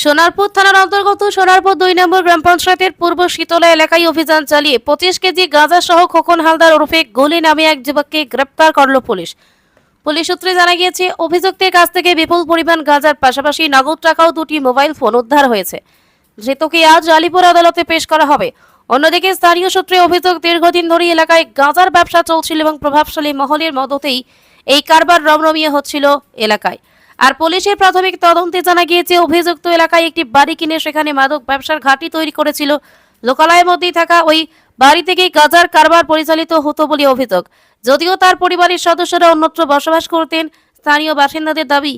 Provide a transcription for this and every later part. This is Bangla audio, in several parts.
সোনারপুর থানার অন্তর্গত সোনারপুর ২ নম্বর গ্রাম পঞ্চায়েতের পূর্ব শীতলা এলাকায় অভিযান চালিয়ে ২৫ কেজি গাঁজা সহ খোকন হালদার ওরফে গলি নামে এক যুবককে গ্রেপ্তার করল পুলিশ। পুলিশ সূত্রে জানা গিয়েছে, অভিযুক্তের কাছ থেকে বিপুল পরিমাণ গাঁজার পাশাপাশি নগদ টাকাও 2টি মোবাইল ফোন উদ্ধার হয়েছে। ধৃতকে আজ আলিপুর আদালতে পেশ করা হবে। অন্যদিকে স্থানীয় সূত্রে অভিযোগ, দীর্ঘদিন ধরে এলাকায় গাঁজার ব্যবসা চলছিল এবং প্রভাবশালী মহলের মদতেই এই কারবার রমরমিয়ে হচ্ছিল এলাকায়। আর পুলিশের প্রাথমিক তদন্তে জানা গিয়েছে, অভিযুক্ত এলাকায় একটি বাড়ি কিনে সেখানে মাদক ব্যবসার ঘাঁটি তৈরি করেছিল। লোকালয়ের মধ্যেই থাকা ওই বাড়ি থেকেই গাঁজার কারবার পরিচালিত হতো বলে অভিযোগ। যদিও তার পরিবারের সদস্যরা অন্যত্র বসবাস করতেন। স্থানীয় বাসিন্দাদের দাবি,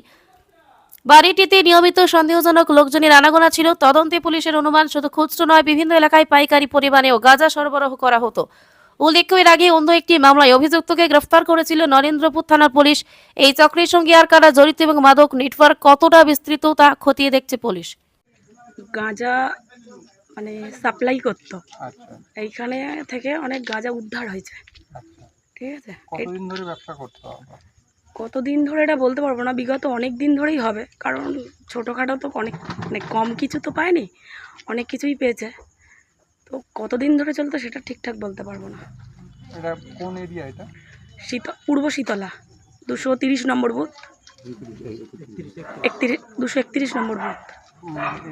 বাড়িটিতে নিয়মিত সন্দেহজনক লোকজনের আনাগোনা ছিল। তদন্তে পুলিশের অনুমান, শুধু খুচরো নয়, বিভিন্ন এলাকায় পাইকারি পরিমাণেও গাঁজা সরবরাহ করা হতো। উল্লেখ্য, এর আগে অন্য একটি মামলায় অভিযুক্তকে গ্রেফতার করেছিল নরেন্দ্রপুর থানার পুলিশ। এই চক্রের সঙ্গে আর কারা জড়িত এবং মাদক নেটওয়ার্ক কতটা বিস্তৃত তা খতিয়ে দেখছে পুলিশ। গাঁজা মানে সাপ্লাই করতো, আচ্ছা এইখানে থেকে অনেক গাঁজা উদ্ধার হয়েছে। আচ্ছা। ঠিক আছে, কতদিন ধরে ব্যবসা করতে হবে? কতদিন ধরে এটা বলতে পারবো না, বিগত অনেক দিন ধরেই হবে, কারণ ছোটোখাটো তো অনেক মানে কম কিছু তো পায়নি, অনেক কিছুই পেয়েছে। তো কতদিন ধরে চলতো সেটা ঠিকঠাক বলতে পারবো না। এটা কোন এরিয়া এটা? পূর্ব শীতলা 230 নম্বর বুথ, 231 নম্বর বুথ।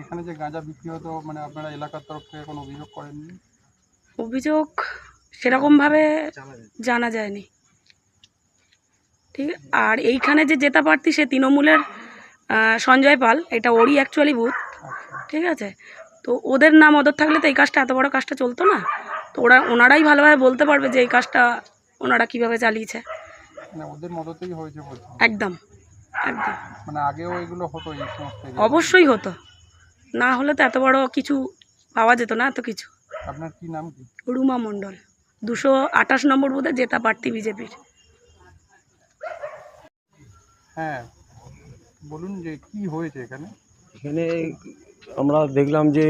এখানে যে গাঁজা বিক্রি হতো, মানে আপনারা এলাকার তরফ থেকে কোনো অভিযোগ করেননি? অভিযোগ সেরকমভাবে জানা যায়নি। ঠিক, আর এইখানে যে জেতা প্রার্থী সে তৃণমূলের সঞ্জয় পাল, এটা ওরই অ্যাকচুয়ালি বুথ। ঠিক আছে, তো ওদের নাম অদর থাকলে তো এই কাজটা, এত বড় কাজটা চলতো না। তো ওনারাই ভালোভাবে বলতে পারবে যে এই কাজটা ওনারা কিভাবে চালিয়েছে। মানে ওদের মদতেই হয়েছে বলছেন? একদম একদম, মানে আগেও এগুলো হতো এই সমস্ত area? অবশ্যই হতো, না হলে তো এত বড় কিছু পাওয়া যেত না, এত কিছু। আপনার কি নাম কি? রুমা মণ্ডল, 228 নম্বর বুথে জেতা প্রার্থী বিজেপির। হ্যাঁ বলুন, যে কি হয়েছে এখানে? এখানে আমরা দেখলাম যে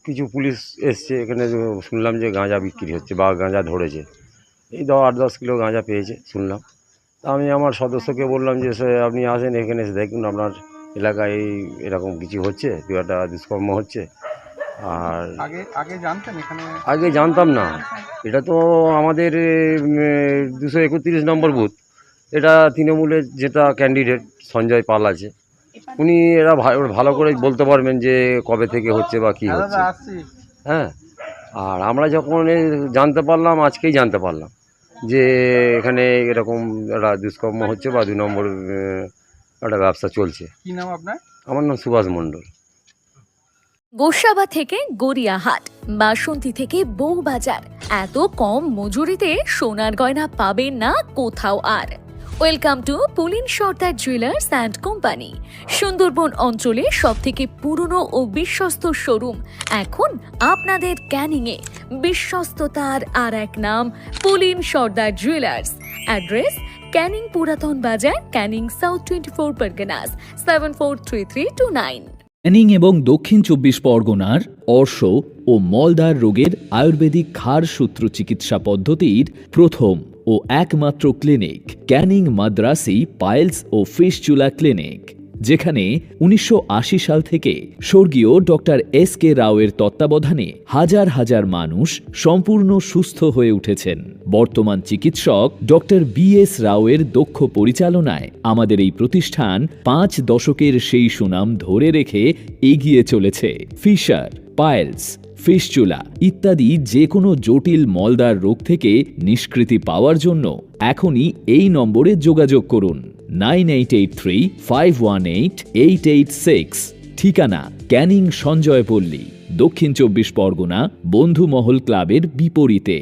কিছু পুলিশ এসছে, এখানে শুনলাম যে গাঁজা বিক্রি হচ্ছে বা গাঁজা ধরেছে। এই 8-10 কিলো গাঁজা পেয়েছে শুনলাম। তা আমি আমার সদস্যকে বললাম যে আপনি আসেন এখানে এসে দেখুন আপনার এলাকায় এরকম কিছু হচ্ছে, দু একটা দুষ্কর্ম হচ্ছে। আর আগে আগে জানতেন এখানে? আগে জানতাম না, এটা তো আমাদের 231 নম্বর বুথ, এটা তৃণমূলের যেটা ক্যান্ডিডেট সঞ্জয় পাল আছে, উনি এরা ভালো করে বলতে পারবেন যে কবে থেকে হচ্ছে বা কী হচ্ছে। হ্যাঁ, আর আমরা যখন জানতে পারলাম, আজকেই জানতে পারলাম যে এখানে এরকম একটা দুষ্কর্ম হচ্ছে বা 2 নম্বর একটা ব্যবসা চলছে। কি নাম আপনার? আমার নাম সুভাষ মণ্ডল। গোসাবা থেকে গড়িয়াহাট, বাসন্তী থেকে বউবাজার, এত কম মজুরিতে সোনার গয়না পাবেন না কোথাও আর। Welcome to Pulin Sardar jewellers and company. Sundarban অঞ্চলে সবথেকে পুরনো ও বিশ্বস্ত শোরুম এখন আপনাদের ক্যানিংয়ে। বিশ্বস্ততার আর এক নাম পুলিন সর্দার জুয়েলার্স। অ্যাড্রেস ক্যানিং পুরাতন বাজার, ক্যানিং সাউথ 24 পরগনাস, 743329। ক্যানিং এবং দক্ষিণ 24 পরগনার অর্শ ও মলদার রোগের আয়ুর্বেদিক ক্ষার সূত্র চিকিৎসা পদ্ধতির প্রথম ও একমাত্র ক্লিনিক ক্যানিং মাদ্রাসি পাইলস ও ফিস্টুলা ক্লিনিক, যেখানে 1980 সাল থেকে স্বর্গীয় ডক্টর এস.কে. রাওয়ের তত্ত্বাবধানে হাজার হাজার মানুষ সম্পূর্ণ সুস্থ হয়ে উঠেছেন। বর্তমান চিকিৎসক ডক্টর বি.এস. রাওয়ের দক্ষ পরিচালনায় আমাদের এই প্রতিষ্ঠান 5 দশকের সেই সুনাম ধরে রেখে এগিয়ে চলেছে। ফিশার, পাইলস, ফিস্টুলা ইত্যাদি যে কোনো জটিল মলদার রোগ থেকে নিষ্কৃতি পাওয়ার জন্য এখনই এই নম্বরে যোগাযোগ করুন। 9883518886। ঠিকানা ক্যানিং সঞ্জয়পল্লী, দক্ষিণ 24 পরগনা, বন্ধুমহল ক্লাবের বিপরীতে।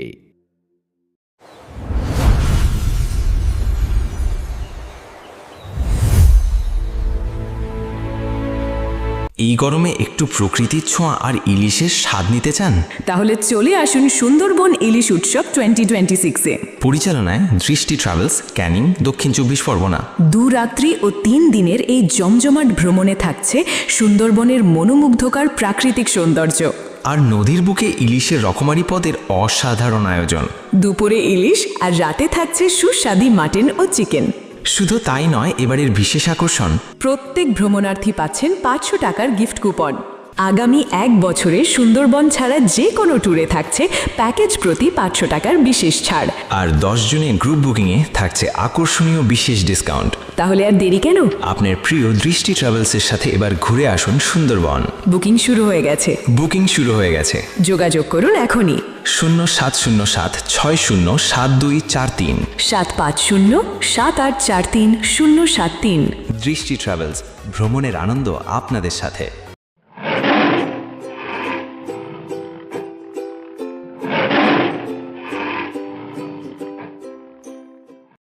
এই গরমে একটু প্রকৃতির ছোঁয়া আর ইলিশের স্বাদ নিতে চান? তাহলে চলে আসুন সুন্দরবন ইলিশ উৎসব 2026-এ। পরিচালনায় দৃষ্টি ট্রাভেলস, ক্যানিং, দক্ষিণ 24 পরগনা। 2 রাত্রি ও 3 দিনের এই জমজমাট ভ্রমণে থাকছে সুন্দরবনের মনোমুগ্ধকর প্রাকৃতিক সৌন্দর্য আর নদীর বুকে ইলিশের রকমারি পদের অসাধারণ আয়োজন। দুপুরে ইলিশ আর রাতে থাকছে সুস্বাদু মাটন ও চিকেন। শুধু তাই নয়, এবারের বিশেষ আকর্ষণ প্রত্যেক ভ্রমণার্থী পাচ্ছেন 500 টাকার গিফট কুপন। আগামী 1 বছরে সুন্দরবন ছাড়া যে কোনো ট্যুরে থাকছে প্যাকেজ প্রতি 500 টাকার বিশেষ ছাড়। আর 10 জনের গ্রুপ বুকিংয়ে থাকছে আকর্ষণীয় বিশেষ ডিসকাউন্ট। তাহলে আর দেরি কেন? আপনার প্রিয় দৃষ্টি ট্রাভেলসের সাথে এবার ঘুরে আসুন সুন্দরবন। বুকিং শুরু হয়ে গেছে। বুকিং শুরু হয়ে গেছে। যোগাযোগ করুন এখনই 0707607243 750-7843-073। দৃষ্টি ট্রাভেলস, ভ্রমণের আনন্দ আপনাদের সাথে।